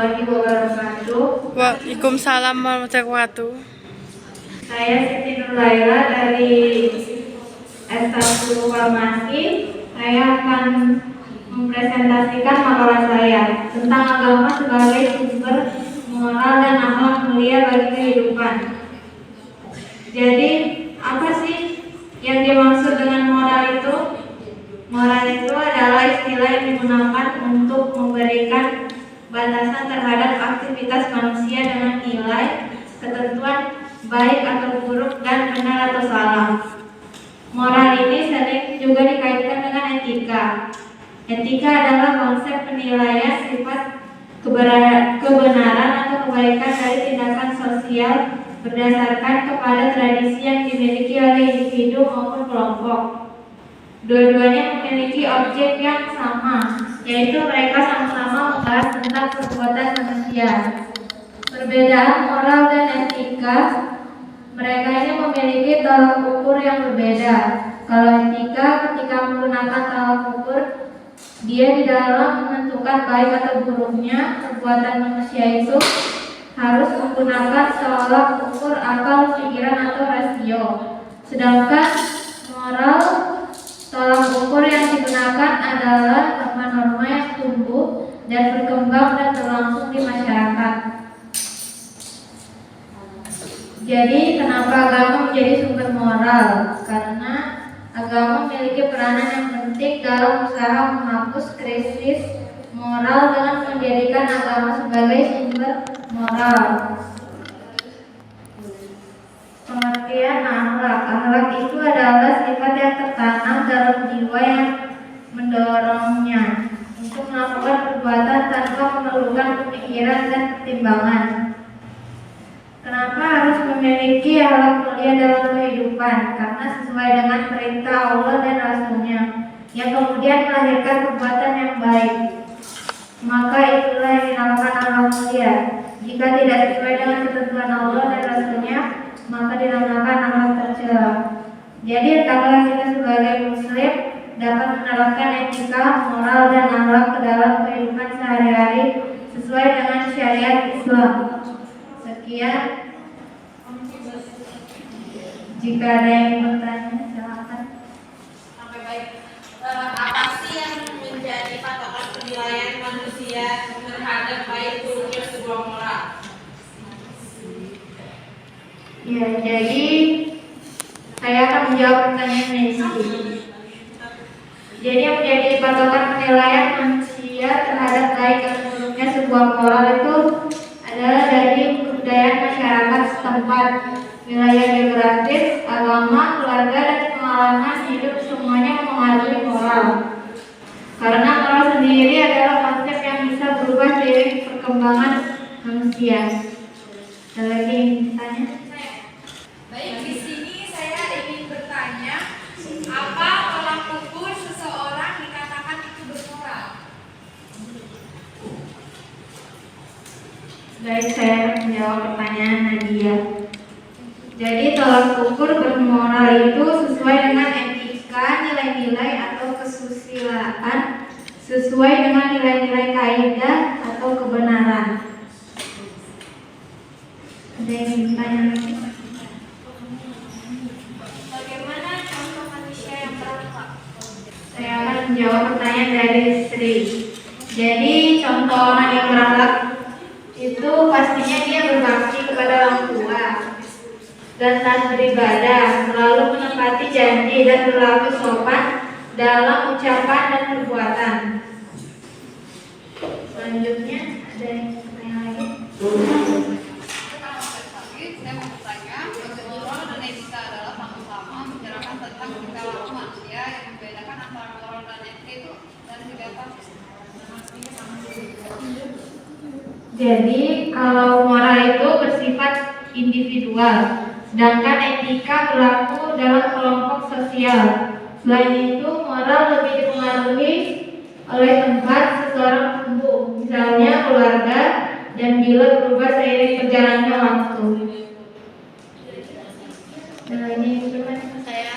warahmatullahi wabarakatuh. Waalaikumsalam warahmatullahi wabarakatuh. Saya Siti Nurlaila dari S1 Farmasi. Saya akan mempresentasikan makalah saya tentang agama sebagai sumber moral dan akhlak mulia bagi kehidupan. Jadi, apa sih yang dimaksud dengan moral itu? Moral itu adalah istilah yang digunakan untuk memberikan batasan terhadap aktivitas manusia dengan nilai, ketentuan baik atau buruk dan benar atau salah. Moral ini sering juga dikaitkan dengan etika. Etika adalah konsep penilaian sifat kebenaran atau kebaikan dari tindakan sosial berdasarkan kepada tradisi yang dimiliki oleh individu maupun kelompok. Dua-duanya memiliki objek yang sama, yaitu mereka sama-sama membahas tentang perbuatan manusia. Perbedaan moral dan etika, mereka ini memiliki tolak ukur yang berbeda. Kalau etika ketika menggunakan tolak ukur, dia di dalam menentukan baik atau buruknya perbuatan manusia itu harus menggunakan tolak ukur akal, pikiran atau rasio. Sedangkan moral, tolak ukur yang digunakan adalah norma-norma yang tumbuh dan berkembang dan berlangsung di masyarakat. Jadi kenapa agama menjadi sumber moral? Karena agama memiliki peranan yang penting dalam usaha menghapus krisis moral dengan menjadikan agama sebagai sumber moral. Pengertian akhlak. Akhlak itu adalah sifat yang tertanam dalam jiwa yang mendorongnya untuk melakukan perbuatan tanpa memerlukan pemikiran dan pertimbangan. Kenapa harus memiliki akhlak mulia dalam kehidupan? Karena sesuai dengan perintah Allah dan Rasul-Nya yang kemudian melahirkan perbuatan yang baik. Maka itulah yang dinamakan akhlak mulia. Jika tidak sesuai dengan ketentuan Allah dan Rasul-Nya, maka dinamakan akhlak tercela. Jadi hendaklah kita sebagai muslim dapat menerapkan etika, moral dan akhlak ke dalam kehidupan sehari-hari sesuai dengan syariat Islam. Sekian. Jika ada yang bertanya, silakan. Sampai baik. Apa sih yang menjadi patokan penilaian manusia terhadap baik buruknya sebuah moral? Ya, jadi saya akan menjawab pertanyaan ini. Jadi yang menjadi patokan penilaian manusia terhadap baik atau buruknya sebuah moral itu adalah dari kebudayaan masyarakat setempat, wilayah geografis, agama, keluarga, dan pengalaman hidup semuanya mempengaruhi moral. Karena moral sendiri adalah konsep yang bisa berubah seiring perkembangan manusia. Ada lagi yang ditanya? Baik, di sini saya ingin bertanya, apa tolak ukur seseorang dikatakan itu bermoral? Baik, saya akan menjawab pertanyaan Nadia. Jadi tolak ukur bermoral itu sesuai dengan etika, nilai-nilai atau kesusilaan, sesuai dengan nilai-nilai kaidah atau kebenaran. Ada yang ditanya lagi? Bagaimana contoh manusia yang berakhlak? Saya akan menjawab pertanyaan dari Sri. Jadi contoh orang yang berakhlak itu pastinya dia berbakti kepada orang tua dan taat beribadah, selalu menepati janji dan berlaku sopan dalam ucapan dan perbuatan. Selanjutnya ada yang bertanya lagi? Saya mau bertanya, moral dan etika adalah sama-sama membicarakan tentang tingkah laku manusia yang membedakan antara moral dan etika itu dan beberapa. Jadi kalau moral itu bersifat individual, sedangkan etika berlaku dalam kelompok sosial. Selain itu, moral lebih dipengaruhi oleh tempat seseorang tumbuh, misalnya keluarga, dan bila berubah seiring berjalannya waktu. Saya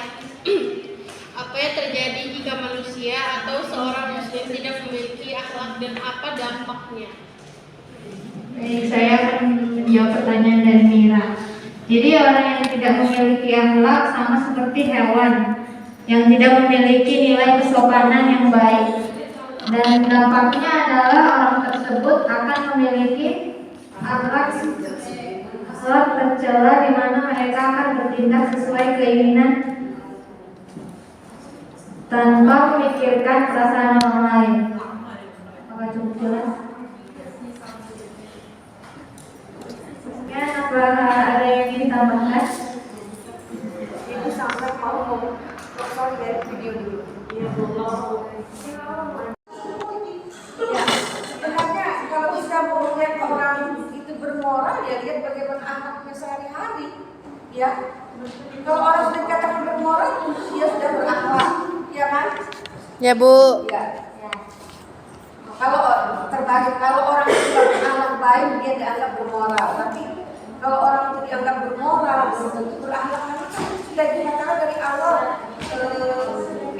apa yang terjadi jika manusia atau seorang muslim tidak memiliki akhlak dan apa dampaknya? Jadi saya akan menjawab pertanyaan dari Mira. Jadi orang yang tidak memiliki akhlak sama seperti hewan yang tidak memiliki nilai kesopanan yang baik. Dan dampaknya adalah orang tersebut akan memiliki akhlak tercela di mana mereka akan bertindak sesuai keinginan tanpa memikirkan perasaan orang lain. Apakah cukup jelas? Ya, apakah ada yang ingin ditambahkan? Itu sampai mau sorry dari video dulu. Ya, sebenarnya kalau kita mau melihat orang itu bermoral, ya lihat bagaimana akhlaknya sehari-hari. Ya, kalau orang sudah dikatakan bermoral, dia sudah berakhlak, ya kan? Ya Bu. Ya. Kalau terbalik, kalau orang itu berakhlak baik, dia dianggap bermoral. Tapi kalau orang itu dianggap bermoral, belum tentu berakhlak. Karena kan sudah dikatakan dari awal,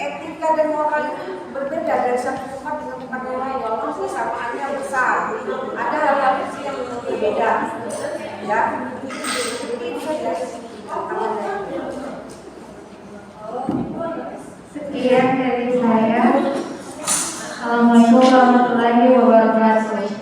etika dan moral itu berbeda dari satu tempat dengan tempat yang lain. Walaupun kesamaannya besar, ada hal-hal kecil yang berbeda. Ya, jadi itu saja. Sekian dari saya. Assalamualaikum warahmatullahi wabarakatuh.